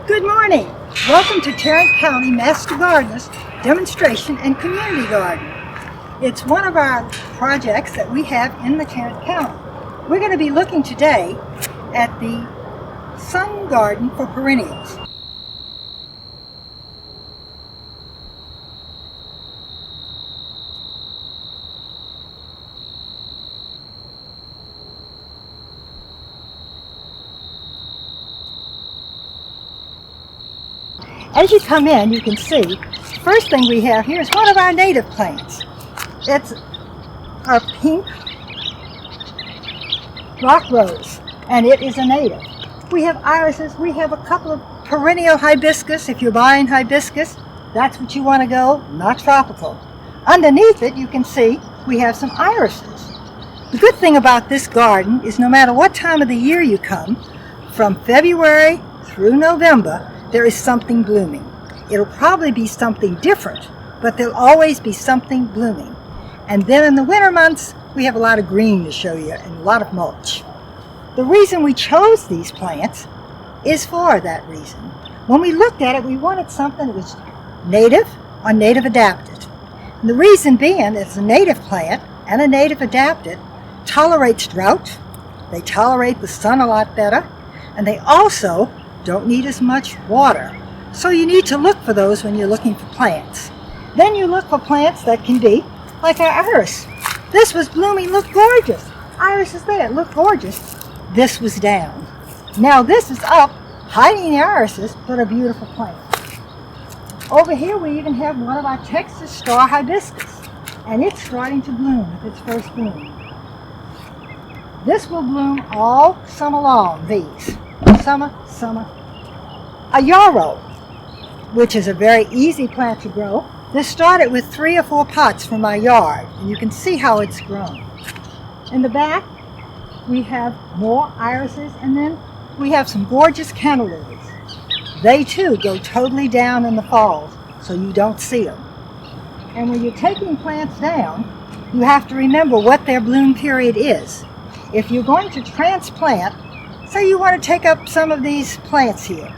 Good morning. Welcome to Tarrant County Master Gardeners Demonstration and Community Garden. It's one of our projects that we have in the Tarrant County. We're going to be looking today at the sun garden for perennials. As you come in, you can see, first thing we have here is one of our native plants. It's our pink rock rose, and it is a native. We have irises, we have a couple of perennial hibiscus. If you're buying hibiscus, that's what you want to go, not tropical. Underneath it, you can see we have some irises. The good thing about this garden is no matter what time of the year you come, from February through November, there is something blooming. It'll probably be something different, but there'll always be something blooming. And then in the winter months, we have a lot of green to show you and a lot of mulch. The reason we chose these plants is for that reason. When we looked at it, we wanted something that was native or native adapted. And the reason being is a native plant and a native adapted tolerates drought, they tolerate the sun a lot better, and they also don't need as much water. So you need to look for those when you're looking for plants. Then you look for plants that can be like our iris. This was blooming, look gorgeous. Iris is there, look gorgeous. This was down. Now this is up, hiding the irises, but a beautiful plant. Over here we even have one of our Texas star hibiscus, and it's starting to bloom with its first bloom. This will bloom all summer long, these. Summer. A yarrow, which is a very easy plant to grow. This started with 3 or 4 pots from my yard, and you can see how it's grown. In the back, we have more irises, and then we have some gorgeous canna lilies. They too go totally down in the fall, so you don't see them. And when you're taking plants down, you have to remember what their bloom period is. If you're going to transplant, say you want to take up some of these plants here,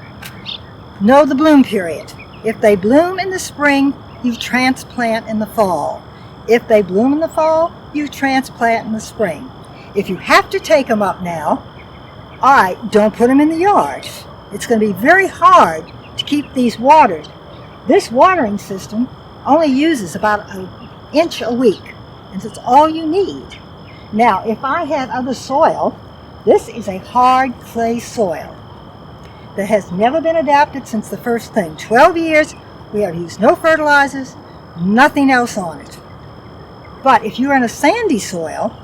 know the bloom period. If they bloom in the spring, you transplant in the fall. If they bloom in the fall, you transplant in the spring. If you have to take them up now, all right, don't put them in the yard. It's going to be very hard to keep these watered. This watering system only uses about an inch a week, and it's all you need. Now, if I had other soil, this is a hard clay soil that has never been adapted since the first thing. 12 years, we have used no fertilizers, nothing else on it. But if you're in a sandy soil,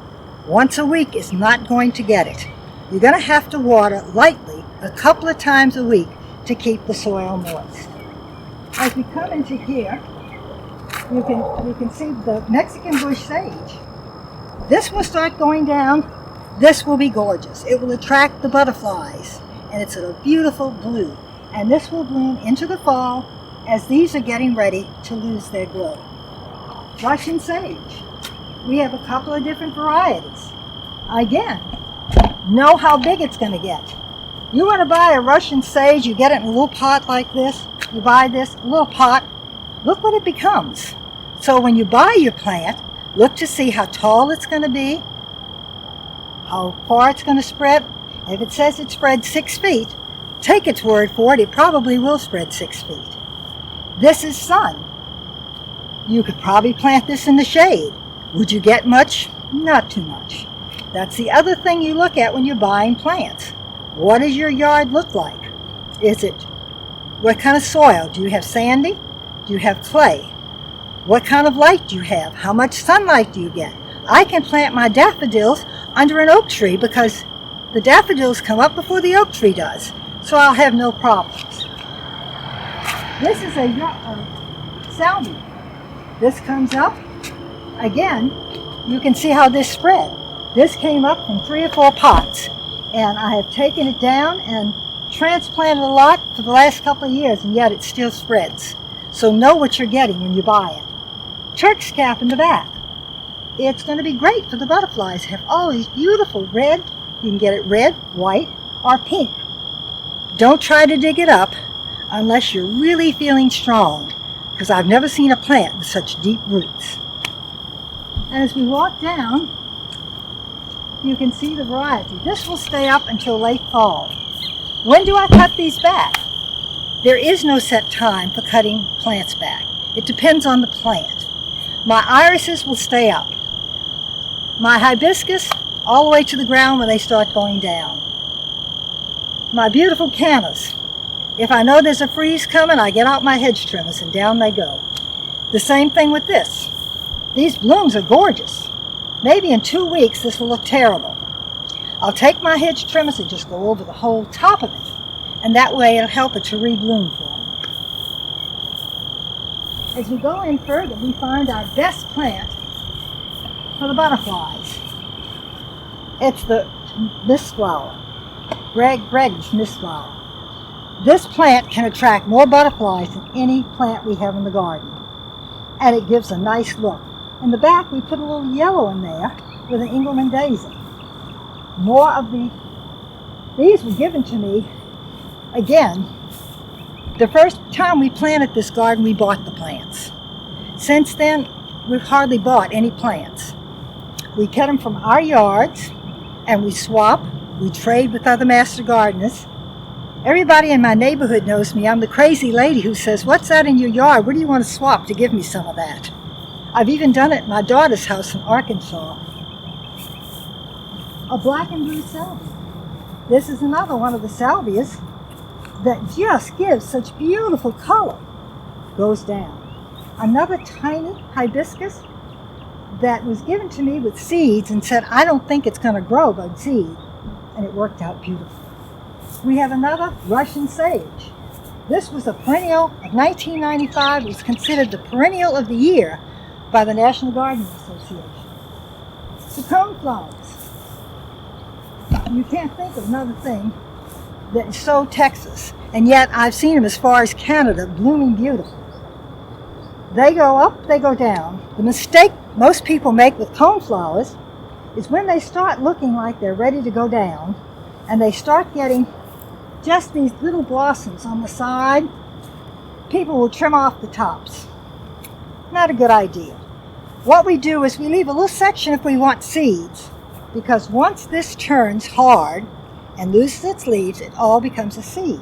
once a week is not going to get it. You're going to have to water lightly a couple of times a week to keep the soil moist. As we come into here, you can see the Mexican bush sage. This will start going down. This will be gorgeous. It will attract the butterflies, and it's a beautiful blue. And this will bloom into the fall as these are getting ready to lose their glow. Russian sage. We have a couple of different varieties. Again, know how big it's going to get. You want to buy a Russian sage, you get it in a little pot like this. You buy this little pot, look what it becomes. So when you buy your plant, look to see how tall it's going to be, how far it's going to spread. If it says it spreads 6 feet, take its word for it, it probably will spread 6 feet. This is sun. You could probably plant this in the shade. Would you get much? Not too much. That's the other thing you look at when you're buying plants. What does your yard look like? What kind of soil? Do you have sandy? Do you have clay? What kind of light do you have? How much sunlight do you get? I can plant my daffodils under an oak tree because the daffodils come up before the oak tree does, so I'll have no problems. This is a salvia. This comes up. Again, you can see how this spread. This came up from 3 or 4 pots, and I have taken it down and transplanted a lot for the last couple of years, and yet it still spreads. So know what you're getting when you buy it. Turk's cap in the back. It's going to be great for the butterflies. Have all these beautiful red. You can get it red, white, or pink. Don't try to dig it up. unless you're really feeling strong, because I've never seen a plant with such deep roots. And as we walk down, you can see the variety. This will stay up until late fall. When do I cut these back? There is no set time for cutting plants back. It depends on the plant. My irises will stay up. My hibiscus, all the way to the ground when they start going down. My beautiful cannas. If I know there's a freeze coming, I get out my hedge trimmers and down they go. The same thing with this. These blooms are gorgeous. Maybe in 2 weeks this will look terrible. I'll take my hedge trimmers and just go over the whole top of it, and that way it'll help it to rebloom for me. As we go in further, we find our best plant for the butterflies. It's the mist flower, Greg's mist flower. This plant can attract more butterflies than any plant we have in the garden, and it gives a nice look. In the back, we put a little yellow in there with an Engelmann daisy. More of these were given to me. Again, the first time we planted this garden, we bought the plants. Since then, we've hardly bought any plants. We get them from our yards, and we swap. We trade with other master gardeners. Everybody in my neighborhood knows me. I'm the crazy lady who says, "What's that in your yard? What do you want to swap to give me some of that?" I've even done it at my daughter's house in Arkansas. A black and blue salvia. This is another one of the salvias that just gives such beautiful color. Goes down. Another tiny hibiscus that was given to me with seeds and said, "I don't think it's going to grow by seed." And it worked out beautifully. We have another Russian sage. This was a perennial of 1995. It was considered the perennial of the year by the National Gardening Association. The coneflowers. You can't think of another thing that is so Texas, and yet I've seen them as far as Canada, blooming beautiful. They go up, they go down. The mistake most people make with coneflowers is when they start looking like they're ready to go down, and they start getting just these little blossoms on the side, people will trim off the tops. Not a good idea. What we do is we leave a little section if we want seeds, because once this turns hard and loses its leaves, it all becomes a seed.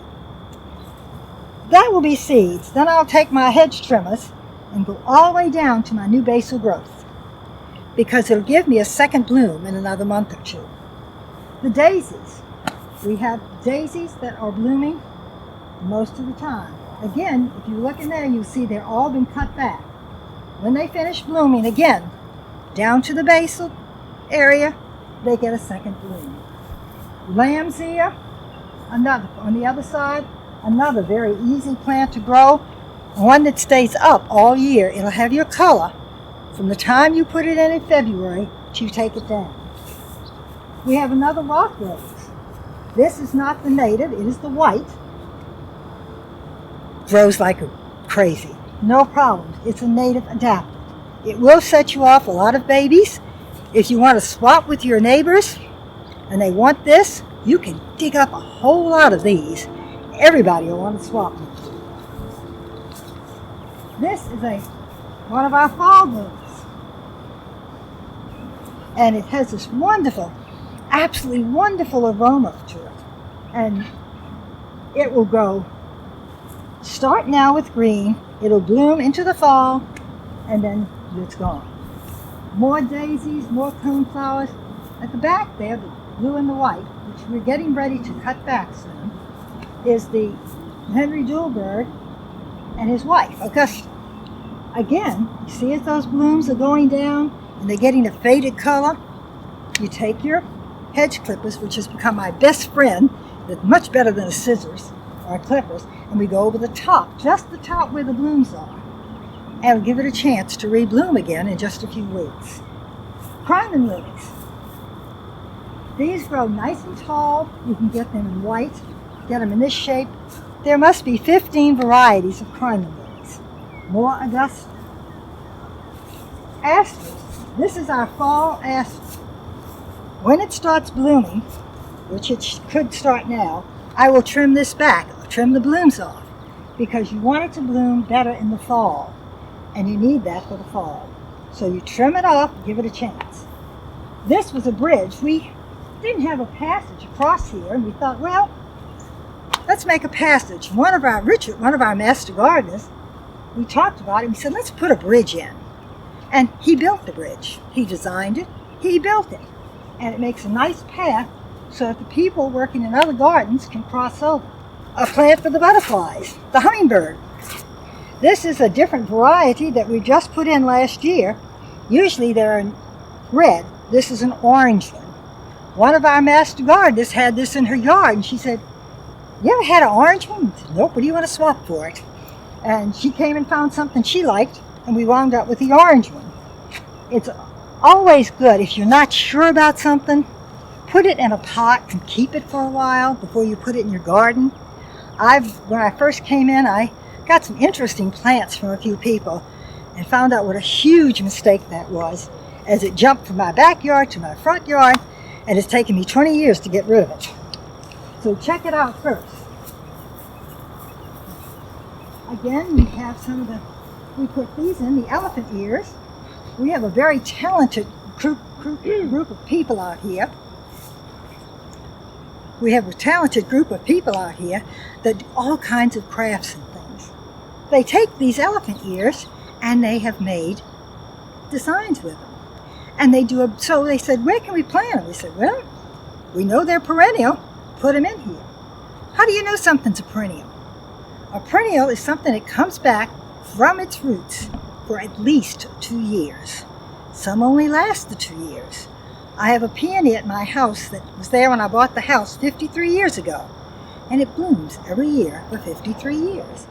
That will be seeds. Then I'll take my hedge trimmers and go all the way down to my new basal growth, because it'll give me a second bloom in another month or two. The daisies. We have daisies that are blooming most of the time. Again, if you look in there, you'll see they're all been cut back. When they finish blooming, again, down to the basal area, they get a second bloom. Lambsia, another, on the other side, another very easy plant to grow, one that stays up all year. It'll have your color from the time you put it in February to you take it down. We have another rock rose. This is not the native, it is the white. Grows like crazy. No problem. It's a native adapted. It will set you off a lot of babies. If you want to swap with your neighbors and they want this, you can dig up a whole lot of these. Everybody will want to swap with you. This is one of our fall blooms. And it has this wonderful, absolutely wonderful aroma to it. And it will grow, start now with green, it'll bloom into the fall, and then it's gone. More daisies, more coneflowers. At the back there, the blue and the white, which we're getting ready to cut back soon, is the Henry Dewelbird and his wife, Augusta. Again, you see as those blooms are going down and they're getting a faded color, you take your hedge clippers, which has become my best friend, that's much better than a scissors or clippers, and we go over the top, just the top where the blooms are, and give it a chance to rebloom again in just a few weeks. Cryman lilies. These grow nice and tall. You can get them in white, get them in this shape. There must be 15 varieties of cryman lilies. More Augusta. Asters. This is our fall aster. When it starts blooming, which it could start now, I will trim this back, trim the blooms off. because you want it to bloom better in the fall, and you need that for the fall. So you trim it off, give it a chance. This was a bridge. We didn't have a passage across here, and we thought, well, let's make a passage. Richard, one of our master gardeners, we talked about it. We said, let's put a bridge in. And he built the bridge. He designed it. He built it. And it makes a nice path so that the people working in other gardens can cross over. A plant for the butterflies, the hummingbird. This is a different variety that we just put in last year. Usually they're in red. This is an orange one. One of our master gardeners had this in her yard, and she said, you ever had an orange one? I said, nope, what do you want to swap for it? And she came and found something she liked, and we wound up with the orange one. It's always good, if you're not sure about something, put it in a pot and keep it for a while before you put it in your garden. When I first came in, I got some interesting plants from a few people and found out what a huge mistake that was, as it jumped from my backyard to my front yard, and it's taken me 20 years to get rid of it. So check it out first. Again, we have we put these in, the elephant ears. We have a very talented group of people out here. We have a talented group of people out here that do all kinds of crafts and things. They take these elephant ears and they have made designs with them. And so they said, where can we plant them? We said, well, we know they're perennial, put them in here. How do you know something's a perennial? A perennial is something that comes back from its roots for at least 2 years. Some only last the 2 years. I have a peony at my house that was there when I bought the house 53 years ago, and it blooms every year for 53 years.